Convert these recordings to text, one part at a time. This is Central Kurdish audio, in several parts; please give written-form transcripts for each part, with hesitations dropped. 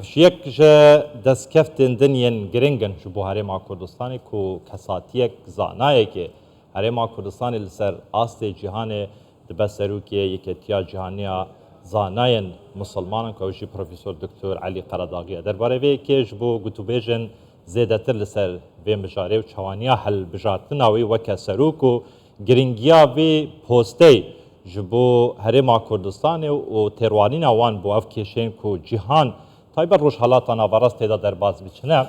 شيك جا دسكفتن دنيا جرينجن شبو هريما كردستاني كو كساتيك زانايك هريما كردستاني لسر آستي جهاني دبسروكي يكتيا جهانيا زاناين مسلمان كوشي بروفيسور دكتور علي قرداغي درباره وی که جبو گوتوبیجن زیادتر لسر وی مجاره و چوانیا حل بجارتناوی وکه سروکو گرینگیا وی پوستی جبو هرما کردستان و تیروانین آوان بو اف کشین کو جهان طيب الروش حالاتنا برست هذا درباز بيشنا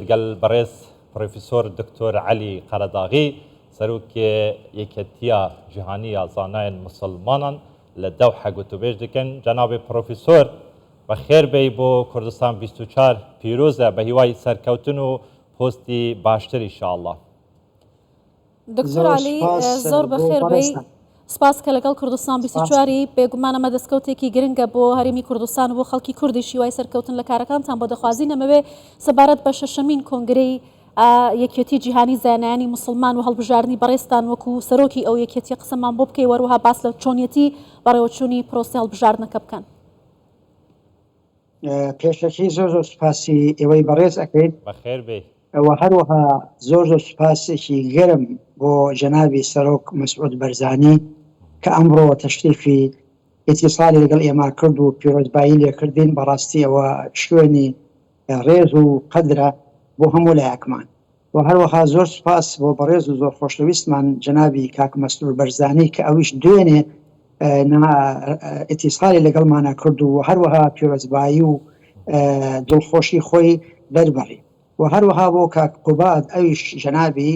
قال بريس بروفيسور دكتور علي قرداغي سروك يكتيا جهانية زاناين مسلمانا للدوحة قطبيش دكن جناب بروفيسور بخير بي بو كردستان 24 بيروزة بهواي سركوتنو بوستي باشتر إن شاء الله دكتور علي زور بخير بي سپاس کە لەگەڵ کوردستان 24 بێگومانەمە دەستکەوتێکی گرنگە بۆ هەرێمی کوردستان بۆ خەڵکی کوردیشی وای سەرکەوتن لە کارەکانتان بۆ دەخوازی نەمەوێ سەبارەت بە شەشەمین کۆنگرەی یەکێتی جیهانی زانایانی مسلمان و هەڵبژاردننی بەڕێستان وەکو سەرۆکی ئەو یەکێتی قسەمان بۆ بکەی وەروها باس لە چۆنیەتی بەڕێوەچوونی پرۆسی هەڵبژاردنەکە بکەن. پێشەکی زۆر سوپاسی ئێوەی بەڕێز ئەکەیت بەخێر بێ و هەروەها زۆر سوپاسێکی گەرم بۆ جەنابی سەرۆک مەسعود بەرزانی کە ئەمڕۆ تەشریفی ئیتیساڵی لەگەڵ ئێمە کرد و پیرۆزبایی لێکردین بەڕاستی ئەوە شوێنی ڕێز و قەدرە بۆ هەموو لایەکمان و هەروەها زۆر سوپاس بۆ بەڕێز و زۆر خۆشەویستمان جەنابی کاک مەسعود بەرزانی کە ئەویش دوێنێ ئیتیساڵی لەگەڵمانە کرد و هەروەها پیرۆزبایی و دڵخۆشی خۆی دەربڕی و هەروەها بۆ کاک قوباد ئەویش جەنابی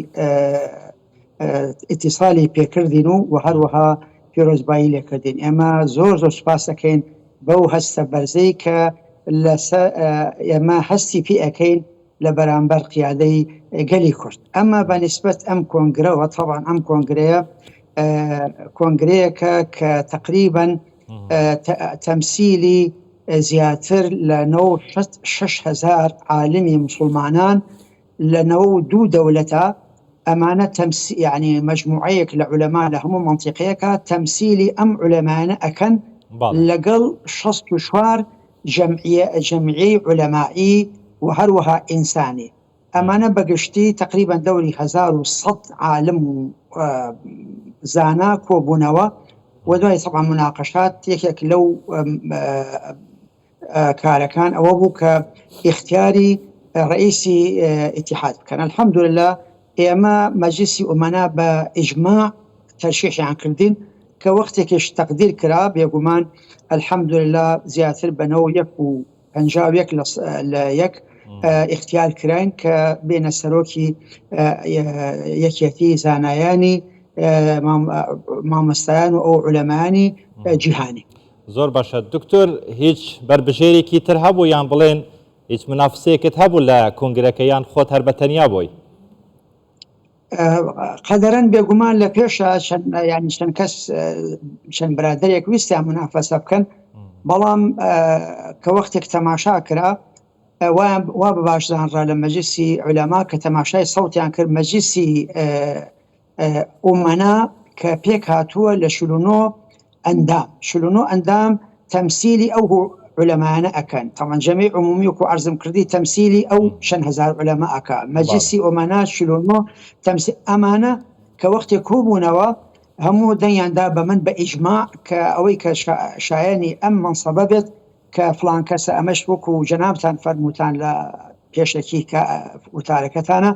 ئیتیساڵی پێکردین و هەروەها پیرۆزبایی لێکردین. ئێمە زۆر سوپاس دەکەین بەو هەستە بەرزەی کە ئێمە هەستی پێ ئەەکەین لە بەرامبەر قیادەی گەلی کورد. ئەمە بەنسبەت ئەم کۆنگرەوە طبعاً ئەم کۆنگرەیەکە کە تقریباً تەمسیلی زیاتر لە 6,000 عالمی مسلمانان لە 92 دەولەتە ئەمانە یعنی مجموعەیەک لە عولەما لە هەموو منطقەیەکە تەمسیلی ئەم عولەمانە ئەکەن لەگەڵ 64 جەمعیەی عولەمایی و هەروەها ئینسانی. ئەمانە بەگشتی تقریبا دەوری 1100 عالم و زانا کۆبوونەوە و دوای طبعا مناقەشات یەکێک لەو کارەکان ئەوە بوو کە اختیاری ڕئیسی ئیتیحاد بکەن. الحەمدولله ئێمە مەجلیسی ئومەنا بە ئیجماع تەرشیحیان کردین کە وەختێکیش تەقدیر کرا بێگومان الحەمدولله زیاتر بە 91 اختیار کراین کە بێنە سەرۆکی یەکێتی زانایانی مامۆستایان و ئەو عولەمایانی جیهانی. زۆر باشە دکتۆر هیچ بربژێرێکی تر هەبوو یان بڵێن هیچ منافسەیەکت هەبوو لە کۆنگرەکەیان خۆت هەر بەتەنیا بووی؟ قەدەرەن بێگومان لە پێشە ینی چەند کەس چەند برادەرێک ویستیان منافەسە بکەن بەڵام کە وەختێک تەماشا کرا وا بە باشزانرا لە مەجلیسی عولەما کە تەماشای سەوتیان کرد مەجلیسی ئومەنا کە پێک هاتووە لە 49 ئەندام تەمسیلی ئەو علەمانە ئەکەن تەمان جەمعی عمومی وەکو عەرزم کردی تەمسیلی ئەو 6,000 علەما ئەکا مەجلیسی ئومەنا 49 تەمسیل ئەمانە کە وەختی کۆبوونەوە هەموو دەنگیاندا بە من بە ئیجماع کە ئەوەی کە شایانی ئەم منسەبە بێت کە فڵان کەسە ئەمەش وەکو جەنابتان فەرمووتان لە پێشەکی کە وتارەکەتانە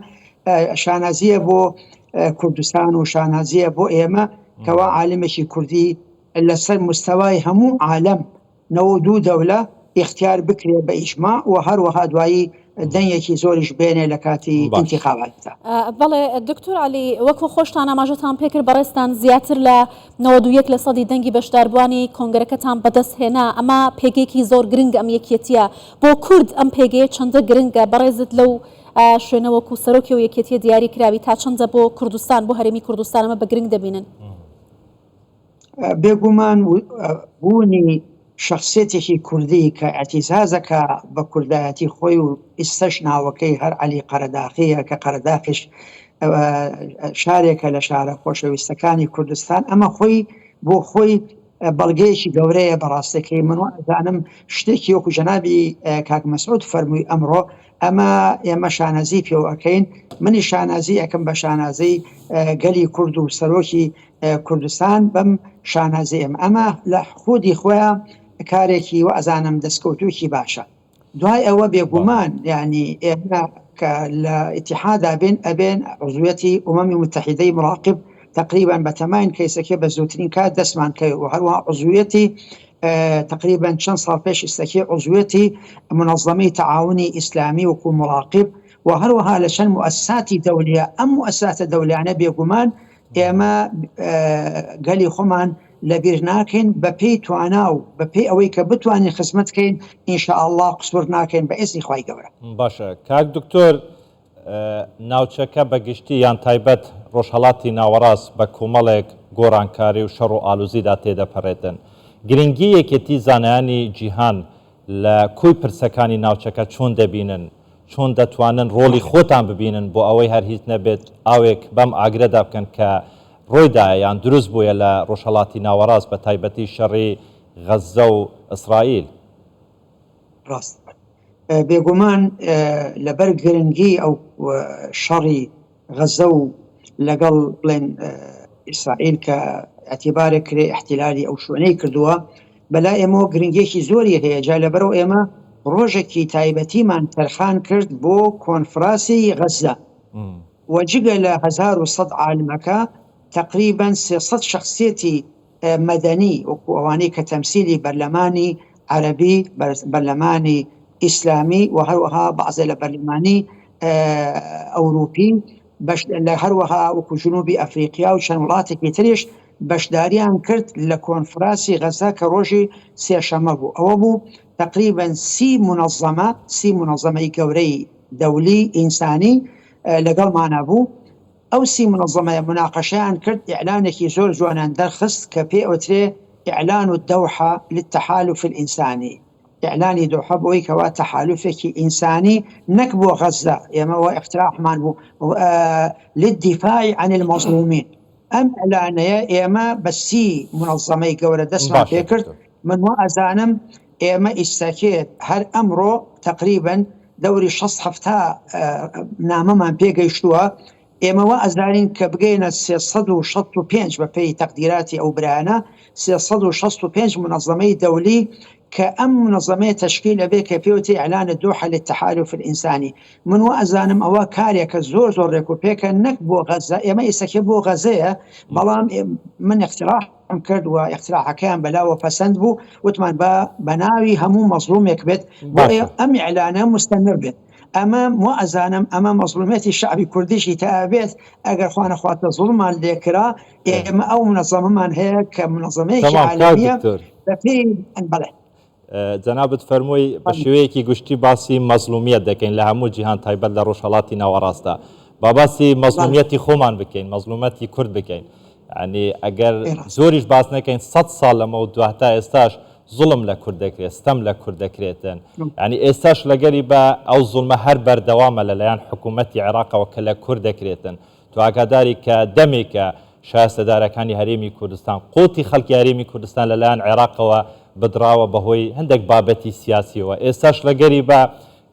شانازیە بۆ کوردستان و شانازیە بۆ ئێمە کەوا عالمێکی کوردی لەسەر مستەوای هەموو عالم 92 دەولە اختیار بکرێ بە ئیجماع و هەروەها دوایی دەنگێکی زۆریش بێنێ لە کاتی ئینتیخاباتدا. بەڵێ دکتۆر علی وەکو خۆشتان ئاماژەتان پێکرد بەڕێستان زیاتر لە 91% دەنگی بەشداربوانی کۆنگرەکەتان بەدەست هێنا ئەمە پێگەیەکی زۆر گرنگ ئەم یەکێتیە بۆ کورد ئەم پێگەیە چەندە گرنگە بەڕێزت لەو شوێنە وەکو سەرۆکی و یەکێتیە دیاری کراوی تا چەندە بۆ کوردستان بۆ هەرێمی کوردستان ئەمە بە گرنگ دەبینن؟ بێگومان بوونی شخصێتێکی کوردی کە ئەتیزازەکە بە کوردایەتی خۆی و ئیستەش ناوەکەی هەر عەلی قەرەداغیە کە قەرەداغیش شارێکە لە شارە خۆشەویستەکانی کوردستان ئەمە خۆی بۆ خۆی بەڵگەیەکی گەورەیە بەڕاستەکەی من ئەزانم شتێکی وەکو جەنابی کاک مەسعود فەرمووی ئەمڕۆ ئێمە شانازی پێوەکەین منی شانازی ئەەکەم بە شانازەی گەلی کورد و سەرۆکی کوردستان بەم شانازەیەم ئەمە لە خودی خۆیان کارێکی و ئەزانم دەستکەوتوکی باشە دوای ئەوە بێگومان ینی ئێمە کە لە ئیتیحادا بێن ئەبێن عضویەتی ئومەمی متحیدەی مراقب تقریبا بەتەماین کەیسەکە بە زووترین کات دەستمان کرد و هەروەها عضویەتی تقریبا چەند ساڵ پێش ئێستاکێ عضویەتی منظمەی تەعاونی ئیسلامی وەکو مراقب و هەروەها لە چەند مؤسساتی دەولیە ئەم مؤسساتە دەولیانە بێگومان ئێمە گەلی خۆمان لەبیر ناکەین بە پێی توانا و بە پێی ئەوەی کە بتوانین خزمەتکەین ئینشاءالله قسوور ناکەین بە ئێزنی خوای گەورە. باشە کاک دکتۆر ناوچەکە بەگشتی یان تایبەت ڕۆژهەڵاتی ناوەڕاست بە کۆمەڵێک گۆڕانکاری و شەڕ و ئالوزیدا تێدەپەڕێتن گرنگی یەکێتی زانایانی جیهان لە کوی پرسەکانی ناوچەکە چۆن دەبینن چۆن دەتوانن ڕۆڵی خۆتان ببینن بۆ ئەوەی هەر هیچ نەبێت ئاوێک بەم ئاگرەدا بکەن کە ڕۆیدا یان دروست بووە لە ڕۆژهەڵاتی ناوەڕاست بە تایبەتی شەڕی غەزە و ئیسرائیل. ڕاست بێگومان لەبەر گرنگی ئەو شەڕی غەزە و لەگەڵ بڵێن ئیسرائیل کە ئەتیبارێک کرێ احتیلالی ئەو شوێنەی کردووە بەلا ئێمەوە گرنگێکی زۆری هەیە جا لەبەرەوە ئێمە ڕۆژێکی تایبەتیمان تەرخان کرد بۆ کۆنفراسی غەزە وەجگە لە 1100 عالمەکە تقریبا 300 شخصیەتی مەدەنی وەکو ئەوانەی کە تەمسیلی بەرلەمانی عەرەبی بەرلەمانی ئیسلامی و هەروەها بەعزە لە بەرلەمانی ئەوروپی لە هەروەها وەکو جنوبی ئەفریقیا و چەند وڵاتێکی تریش بەشداریان کرد لە کۆنفراسی غەزە کە ڕۆژی سێشەمە بوو ئەوە بوو تقریبا 30 منظەمەی گەورەی دەولی ئینسانی لەگەڵمانە بوو ئەو 30 منظەمەیە مناقەشەیان کرد ئیعلانێکی زۆر جوانان دەرخست کە پێ ئەوترێ ئیعلان الدوحە للتحالف الإنساني إعلاني دوحة بوي كوا تحالفك إنساني نكبو غزة يما اقتراحمان بو للدفاع عن المظلومين أم إعلانية يما بسي منظمي قورة دسما فكرت من وأزانم يما استاكيت هر أمره تقريبا دوري شخص حفتا نامما بيقيشتوها ئێمە ئەزانین کە بگەینە 365 بەپێی تەقدیراتی ئەو برایانە 365 منظمەی دەولی کە ئەم منظمەیە تشکیل ئەبێ کە پێوتی ئیعلان الدوحە للتحالف الإنساني من ئەزانم ئەوە کارێکە زۆر زۆر ڕێکوپێکە نەک بۆ غەزە ئێمە ئێستاکێ بۆ غەزەیە بەڵام من اقتراحم کرد و اقتراحەکەیان بەلاوە پەسەند بوو وتمان بە ناوی هەموو مەزلومێک بێت بۆ ئەم ئیعلانە مستەمر بێت ئەمە ئەزانم ئەمە مەزلومەتی شعبی کوردیشی تابێت ئەگەر خوانە خواتە زوڵمان لێکرا ئێمە ئەو منظەمەمان هەیە کە منظەمەیەکی عالەمیە بەڵێ جەنابەت فەرمووی بە شێوەیەکی گشتی باسی مەزلومیەت دەکەین لە هەموو جیهان تایبەت لە ڕۆژهەڵاتی ناوەڕاستە با باسی مەزلومیەتی خۆمان بکەین مەزلومەتی کورد بکەین ینی ئەگەر زۆریش باس نەکەین 100 ساڵ لەمە دوای تا ئێستاش زوڵم لە کورد دەکرێت ستەم لە کورد دەکرێتن ینی ئێستاش لەگەری بە ئەو زوڵمە هەر بەردەوامە لەلایەن حکوومەتی عێراقەوە کە لە کورد دەکرێتن تو ئاگاداری کە دەمێکە شایستەدارەکانی هەرێمی کوردستان قوتی خەڵکی هەرێمی کوردستان لەلایەن عێراقەوە بدراوە بەهۆی هەندێک بابەتی سیاسیەوە ئێستاش لەگەری بە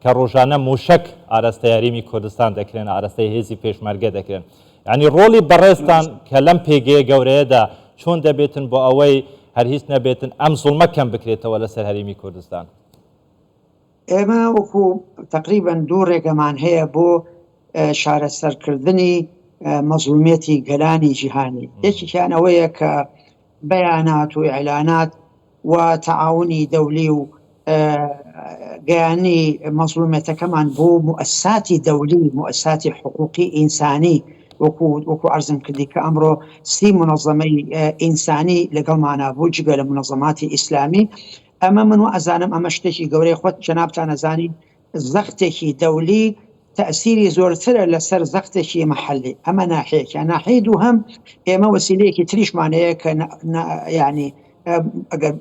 کە ڕۆژانە موشک ئاراستەی هەرێمی کوردستان دەکرێن ئاراستەی هێزی پێشمەرگە دەکرێن ینی ڕۆڵی بەڕێستان کە لەم پێگەیە گەورەیەدا چۆن دەبێتن بۆ ئەوەی هەر هیچ نەبێتن ئەم زوڵمە کەم بکرێتەوە لەسەر هەرێمی کوردستان ئێمە وەکو تقریبا دوو ڕێگەمان هەیە بۆ شارەسەرکردنی مەزلومیەتی گەلانی جیهانی یەکێکیان ئەوەیە کە بەیانات و ئیعلانات و تەعاونی دەولی و گەیانی مەزلومیەتەکەمان بۆ مؤسساتی دەولی مؤسساتی حقوقی ئینسانی وەکو عەرزم کردی کە ئەمڕۆ 30 منظەمەی ئینسانی لەگەڵمانە بوو جگە لە منظەماتی ئیسلامی ئەمە من ئەزانم ئەمە شتێکی گەورەی خۆت جەنابتان ئەزانی زەختێکی دەولی تأثیری زۆرترە لەسەر زەختێکی مەحەلی ئەمە ناحەیەکە ناحەی دووهەم ئێمە وەسیلەیەکی تریشمانەیە کە یعنی ئەگەر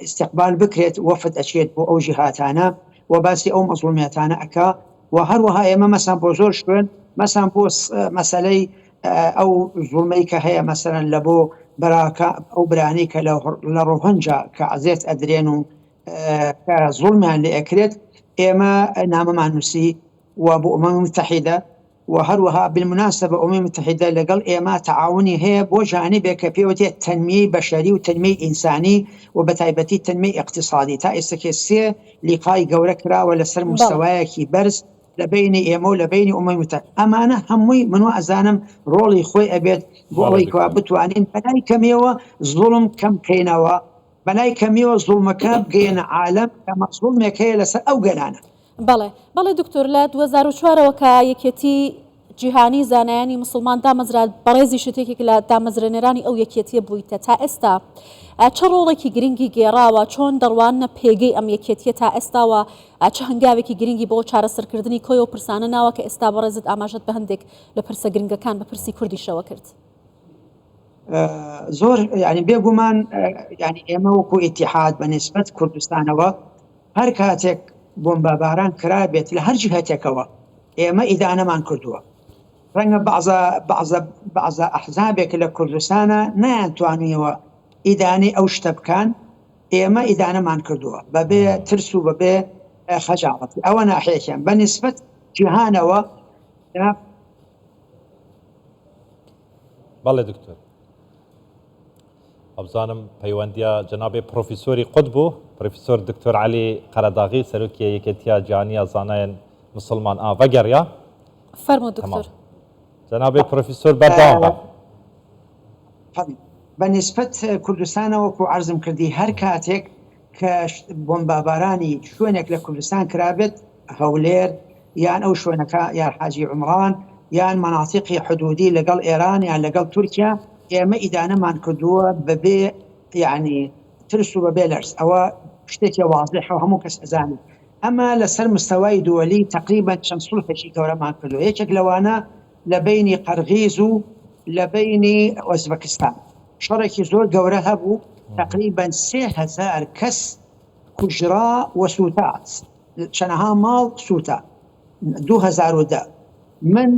استقبال بکرێت وەفد ئەچێت بۆ ئەو جیهاتانە و باسی ئەو مەزلومیەتانە ئەکا و هەروەها ئێمە مەسان بۆ زۆر شوێن مەسان بۆ مەسەلەی ئەو زوڵمەی کە هەیە مەسەرەن لە بۆ براکە ئەو برانی کە لە ڕۆهەنجا کە عزیێت ئەدرێن و کە زوڵمیان لێ ئەکرێت ئێمە نامەمان نووسی و بۆ ئەمم متحیدە و هەروەها بالمناسبە ئەمم متحیدە لەگەڵ ئێمە تەعاونی هەیە بۆ جانبێک کە پێوتێت تەنمیەی بەشەری و تەنمیەی ئینسانی و بە تایبەتی تەنمیەی اقتصادی تا ئێستاکە سێ لیقای گەورە کراوە لەسەر مستەوایەکی بەرز لە بینی ئێمە و لە بینی ئەمم متحیدە. ئەمانە هەمووی من ئەزانم ڕۆڵی خۆی ئەبێت بۆ ئەوەی کەوا بتوانین بەلای کەمێوە زوڵم کەم بکەینەوە، بەلای کەمیەوە زوڵمەکە بگەێنە عالەم کە مەزوڵمێک هەیە لەسەر ئەو گەلانە. بەڵێ دکتۆر لە 2004ەوە کە یەکێتی جیهانی زانایانی مسلمان دامەزرا بەڕێزی شتێکێک لە دامەزرێنەرانی ئەو یەکێتیە بوویتە تا ئێستا چه ڕۆڵێکی گرنگی گێڕاوە چۆن دەڕوانە پێگەی ئەم یەکێتیە تا ئێستاوە چه هەنگاوێکی گرنگی بۆ چارەسەرکردنی کۆی و پرسانە ناوە کە ئێستا بەڕێزت ئاماژەت بە هەندێک لە پرسە گرنگەکان بە پرسی کوردیشەوە کرد. زۆر ینی بێگومان ینی ئێمە وەکو ئیتیحاد بە نسبەت کوردستانەوە هەر کاتێک بۆمبەباران کرابێت لە هەر جهەتێکەوە ئێمە ئیدانەمان کردووە. ڕەنگە بەعزە ئەحزابێک لە کوردستانە نەیانتوانیەوە ئیدانەی ئەو شتە بکەن، ئێمە ئیدانەمان کردووە بەبێ ترس و بەبێ خەجاڵەتی. ئەوە ناحەیەکیان بە نسبەت جیهانەوە. بەڵێ دکتۆر ئەبزانم پەیوەندیە جەنابێ پرۆفیسۆری قوت بوو پرۆفیسۆر دکتۆر عەلی قەرەداغی سەرۆکی یەکێتیە جیهانیە زانایان مسلمان ئاڤەگەڕیا. فەرموو دکتۆر. جەنابێ پرۆفیسۆر بەردەوام بە. بە نسبەت کوردستانەوە وەکو عەرزم کردی هەر کاتێک کە بۆمبەبارانی شوێنێک لە کوردستان کرابێت هەولێر یان ئەو شوێنەکە یان حاجی عومران یان مەناطیقی حدودی لەگەڵ ئێران یان لەگەڵ تورکیا ئێمە ئیدانەمان کردووە بەبێ یعنی ترس و بەبێ لەرز. ئەوە شتێکی واضحە و هەموو کەس ئەزانێت. ئەمە لەسەر مستەوای دووەلی تقریبا چەند سوڵحێکی گەورەمان کردووە. یەکێک لەوانە لە بینی قەرغیز و لە بینی ئۆزبەکستان شەڕێکی زۆر گەورە هەبوو، تقریبا 3000 کەس کوژرا و سوتات، چەندەها ماڵ سوتە. 2010 من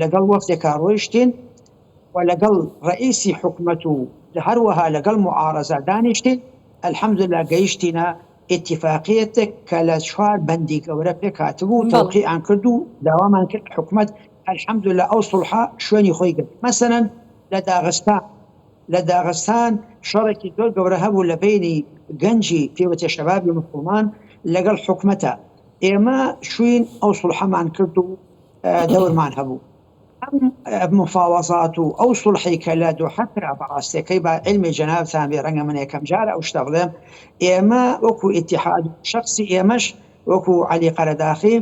لەگەڵ وەفتێکا ڕۆیشتین و لەگەڵ ڕئیسی حکومەت و هەروەها لەگەڵ معارەزە دانیشتین. الحەمدوللا گەیشتینە ئێتیفاقیەتێک کە لە 4 بەندی گەورە پێک هاتبوو تەوقیعان کرد و داوامان کرد حکومەت الحەمدوللا ئەو سوڵحە شوێنی خۆی گرت. مەسەلەن لە داغستان شەڕێکی زۆر گەورە هەبوو لە بینی گەنجی پێوتێ شەبابی موسڵمان لەگەڵ حکومەتە. ئێمە شوین ئەو سوڵحەمان کرد و دەورمان هەبوو. ئەم مفاوەزات و ئەو سوڵحی کە لە دۆحە کرا بەڕاستیەکەی با علمی جەنابتان بێ ڕەنگە من یەکەم جارە ئەو شتە بڵێم. ئێمە وەکو ئیتیحاد شخصی ئێمەش وەکو عەلی قەرەداغی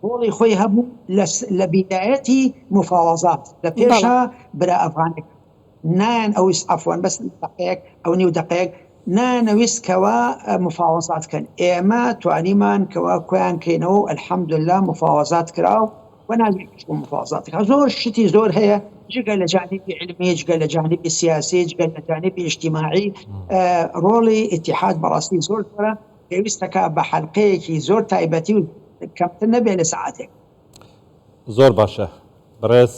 ڕۆڵی خۆی هەبوو لە بیدایەتی مفاوەزات لە پێشە برا ئەفغانێک نان ئەویست ئەفوان بەس دقەیەک ئەو نیو دقەیەک نانەویست کەوا مفاوەزات کەن. ئێمە توانیمان کەوا کۆیان کەینەوە الحەمدوللا مفاوەزات کراو و ناگەیشت بۆ مفاوەزاتێک. زۆر شتی زۆر هەیە جگە لە جانبی علمی، جگە لە جانبی سیاسی، جگە لە جانبی اجتیماعی. ڕۆڵی ئیتیحاد بەڕاستی زۆر زۆرە، پێویستەکە بە حەلقەیەکی زۆر تایبەتی و کەمتر نەبێ لە سەعاتێک. زۆر باشە بەڕێز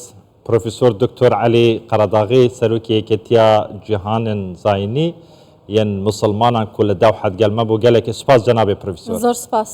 پرۆفیسۆر دکتۆر عەلی قەرەداغی سەرۆکی یەکێتیە جیهانن زاینی یەن مسلمانان کو لە داو حەدگەلمە بۆ گەلێکی سوپاس جەنابێ پرۆفیسۆر. زۆر سپاس.